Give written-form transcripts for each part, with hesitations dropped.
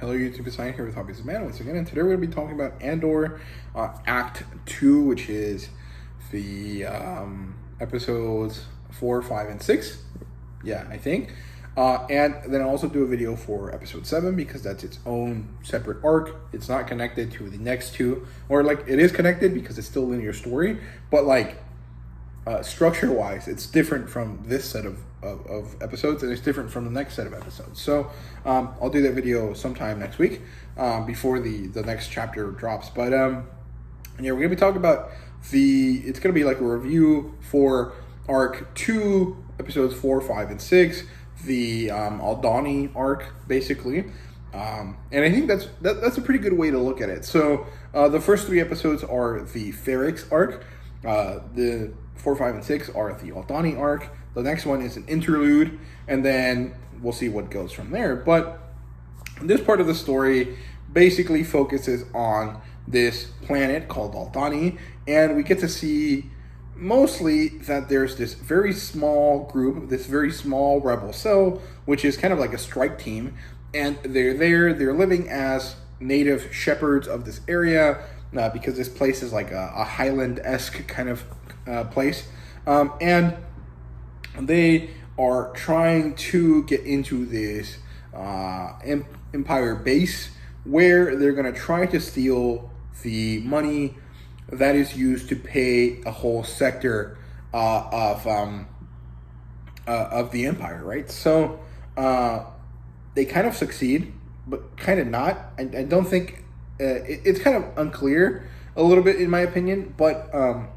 Hello YouTube, it's Ryan here with Hobbies of Man once again, and today we're going to be talking about Andor Act 2, which is the episodes 4, 5, and 6. Yeah, I think. And then I'll also do a video for episode 7 because that's its own separate arc. It's not connected to the next two, or like it is connected because it's still linear story, but like structure-wise, it's different from this set of episodes, and it's different from the next set of episodes. So I'll do that video sometime next week before the next chapter drops. But yeah, we're gonna be talking about it's gonna be like a review for arc 2, episodes 4, 5, and 6, the Aldani arc, basically. And I think that's a pretty good way to look at it. So the first 3 episodes are the Ferrix arc. The 4, 5, and 6 are the Aldani arc. The next one is an interlude, and then we'll see what goes from there. But this part of the story basically focuses on this planet called Aldani, and we get to see mostly that there's this very small group, this very small rebel cell, which is kind of like a strike team, and they're living as native shepherds of this area, because this place is like a Highland-esque kind of place, and they are trying to get into this Empire base where they're going to try to steal the money that is used to pay a whole sector of the Empire, right? So they kind of succeed, but kind of not. I don't think it's kind of unclear a little bit, in my opinion, but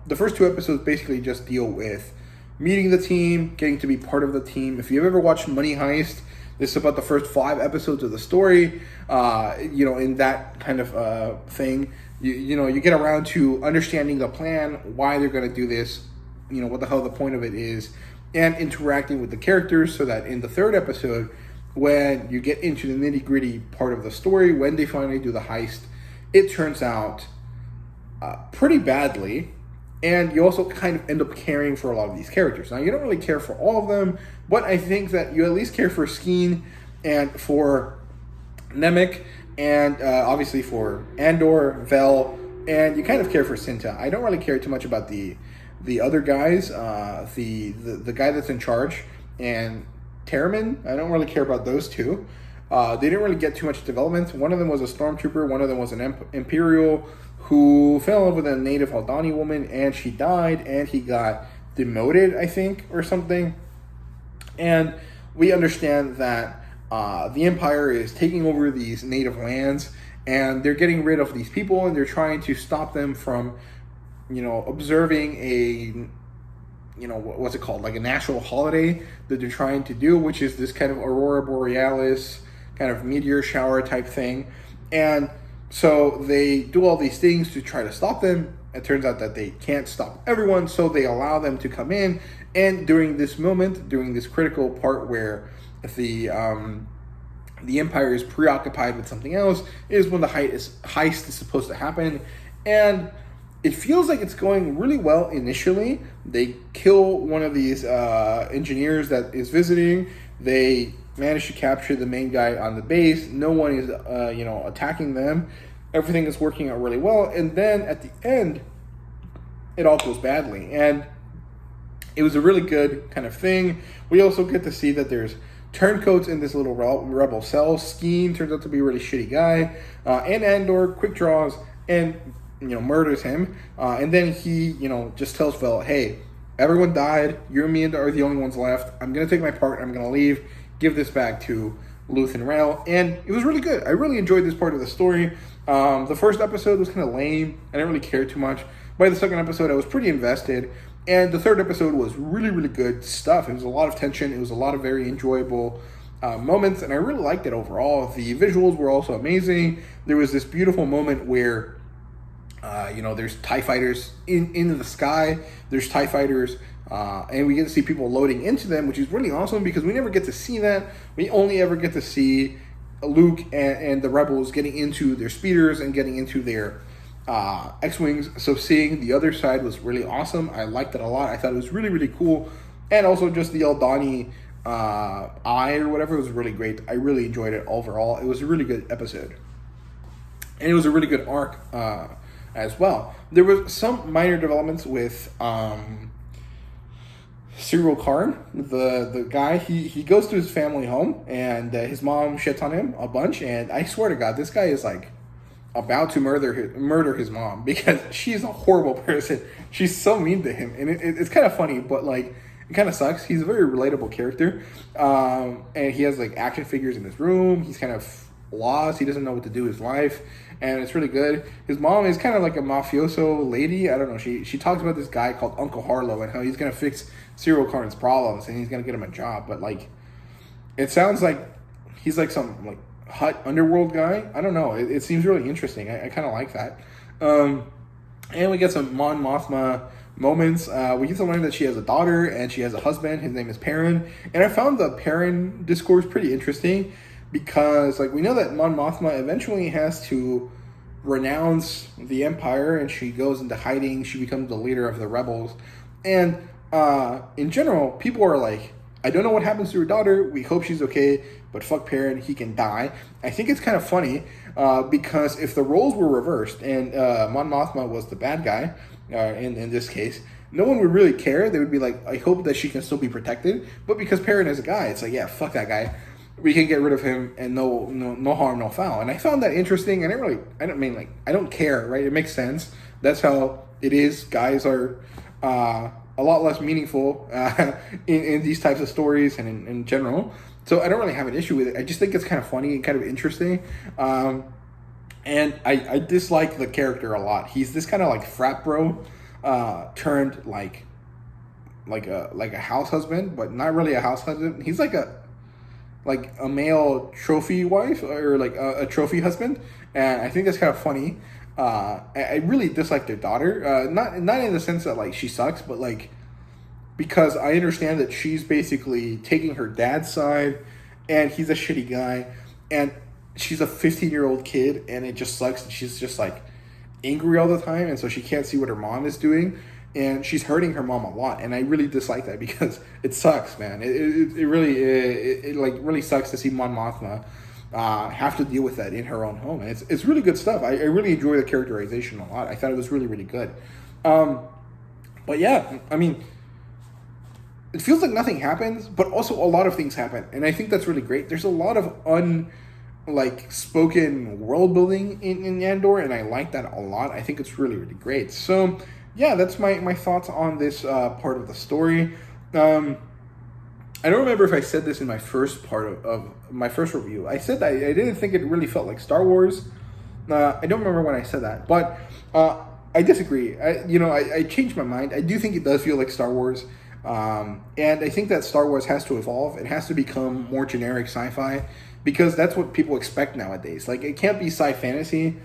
the first 2 episodes basically just deal with meeting the team, getting to be part of the team. If you've ever watched Money Heist, this is about the first 5 episodes of the story. In that kind of thing, you get around to understanding the plan, why they're going to do this, what the hell the point of it is, and interacting with the characters, so that in the 3rd episode, when you get into the nitty-gritty part of the story, when they finally do the heist, it turns out pretty badly, and you also kind of end up caring for a lot of these characters. Now, you don't really care for all of them, but I think that you at least care for Skeen and for Nemec, and obviously for Andor, Vel, and you kind of care for Cinta. I don't really care too much about the other guys, the guy that's in charge, and Terramin. I don't really care about those two. They didn't really get too much development. One of them was a stormtrooper, one of them was an Imperial who fell in love with a native Aldani woman, and she died, and he got demoted, I think, or something. And we understand that the Empire is taking over these native lands, and they're getting rid of these people, and they're trying to stop them from, observing a, what's it called, like a national holiday that they're trying to do, which is this kind of Aurora Borealis kind of meteor shower type thing. And so they do all these things to try to stop them. It turns out that they can't stop everyone, so they allow them to come in. And during this moment, during this critical part where the Empire is preoccupied with something else, is when the heist is supposed to happen. And it feels like it's going really well initially. They kill one of these engineers that is visiting. They manage to capture the main guy on the base. No one is, attacking them. Everything is working out really well. And then at the end, it all goes badly. And it was a really good kind of thing. We also get to see that there's turncoats in this little rebel cell. Skeen turns out to be a really shitty guy. And Andor quick draws and, murders him. And then he, just tells Vel, hey, everyone died. You and me are the only ones left. I'm going to take my part. I'm going to leave. Give this back to Luth and Rail. And it was really good. I really enjoyed this part of the story. The first episode was kind of lame. I didn't really care too much. By the second episode, I was pretty invested. And the 3rd episode was really, really good stuff. It was a lot of tension. It was a lot of very enjoyable moments. And I really liked it overall. The visuals were also amazing. There was this beautiful moment where there's TIE fighters in the sky. There's TIE fighters, and we get to see people loading into them, which is really awesome because we never get to see that. We only ever get to see Luke and the Rebels getting into their speeders and getting into their X-Wings. So seeing the other side was really awesome. I liked it a lot. I thought it was really, really cool. And also just the Aldani eye or whatever. It was really great. I really enjoyed it overall. It was a really good episode, and it was a really good arc as well. There was some minor developments with Cyril Karn, the guy. He goes to his family home, and his mom shits on him a bunch. And I swear to God, this guy is like about to murder his mom because she's a horrible person. She's so mean to him, and it's kind of funny, but like it kind of sucks. He's a very relatable character, and he has like action figures in his room. He's kind of lost. He doesn't know what to do with his life, and it's really good. His mom is kind of like a mafioso lady. I don't know. She talks about this guy called Uncle Harlow and how he's gonna fix Cyril Karn's problems and he's gonna get him a job. But like, it sounds like he's like some like hut underworld guy. I don't know. It seems really interesting. I kind of like that. And we get some Mon Mothma moments. We get to learn that she has a daughter and she has a husband. His name is Perrin. And I found the Perrin discourse pretty interesting because like we know that Mon Mothma eventually has to renounce the Empire and she goes into hiding. She becomes the leader of the rebels. And in general, people are like, I don't know what happens to her daughter. We hope she's okay, but fuck Perrin, he can die. I think it's kind of funny because if the roles were reversed and Mon Mothma was the bad guy in this case, no one would really care. They would be like, I hope that she can still be protected. But because Perrin is a guy, it's like, yeah, fuck that guy. We can get rid of him and no harm, no foul. And I found that interesting. And I don't care, right? It makes sense. That's how it is. Guys are a lot less meaningful in these types of stories and in general. So I don't really have an issue with it. I just think it's kind of funny and kind of interesting. And I dislike the character a lot. He's this kind of like frat bro turned like a house husband, but not really a house husband. He's like a male trophy wife or like a trophy husband. And I think that's kind of funny. I really dislike their daughter. Not in the sense that like she sucks, but like because I understand that she's basically taking her dad's side, and he's a shitty guy, and she's a 15-year-old kid, and it just sucks. And she's just like angry all the time, and so she can't see what her mom is doing, and she's hurting her mom a lot. And I really dislike that because it sucks, man. It really sucks to see Mon Mothma have to deal with that in her own home. And it's really good stuff. I really enjoy the characterization a lot. I thought it was really, really good. But yeah, I mean, it feels like nothing happens, but also a lot of things happen. And I think that's really great. There's a lot of spoken world building in Andor, and I like that a lot. I think it's really, really great. So yeah, that's my thoughts on this part of the story. I don't remember if I said this in my first part of my first review. I said that I didn't think it really felt like Star Wars. I don't remember when I said that, but I disagree. I changed my mind. I do think it does feel like Star Wars, and I think that Star Wars has to evolve. It has to become more generic sci-fi because that's what people expect nowadays. Like, it can't be sci-fantasy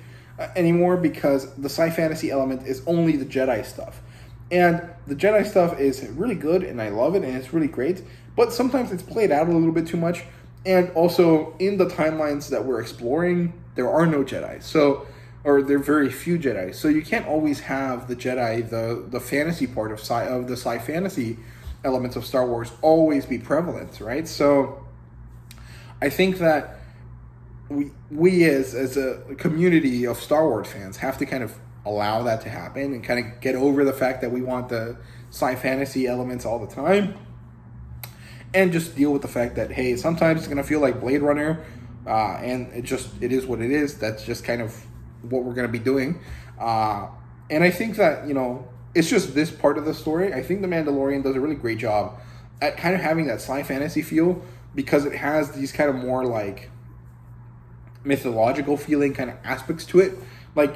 anymore because the sci-fantasy element is only the Jedi stuff. And the Jedi stuff is really good, and I love it, and it's really great. But sometimes it's played out a little bit too much. And also, in the timelines that we're exploring, there are no Jedi. Or there are very few Jedi. So you can't always have the Jedi, the fantasy part of the sci-fantasy elements of Star Wars always be prevalent, right? So I think that we as a community of Star Wars fans have to kind of allow that to happen and kind of get over the fact that we want the sci-fantasy elements all the time, and just deal with the fact that, hey, sometimes it's going to feel like Blade Runner, and it is what it is. That's just kind of what we're going to be doing. And I think that, it's just this part of the story. I think The Mandalorian does a really great job at kind of having that sci-fantasy feel because it has these kind of more like mythological feeling kind of aspects to it. Like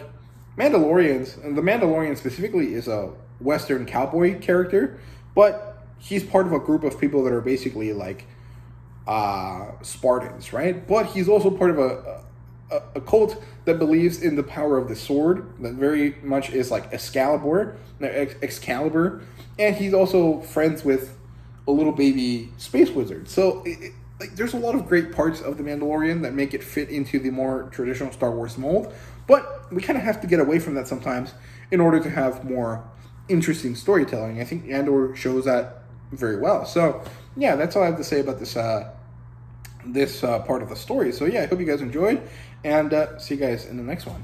the Mandalorian specifically is a Western cowboy character, but he's part of a group of people that are basically like Spartans, right? But he's also part of a cult that believes in the power of the sword, that very much is like Excalibur, and he's also friends with a little baby space wizard. So there's a lot of great parts of The Mandalorian that make it fit into the more traditional Star Wars mold, but we kind of have to get away from that sometimes in order to have more interesting storytelling. I think Andor shows that very well. So yeah, that's all I have to say about this part of the story. So yeah, I hope you guys enjoyed, and see you guys in the next one.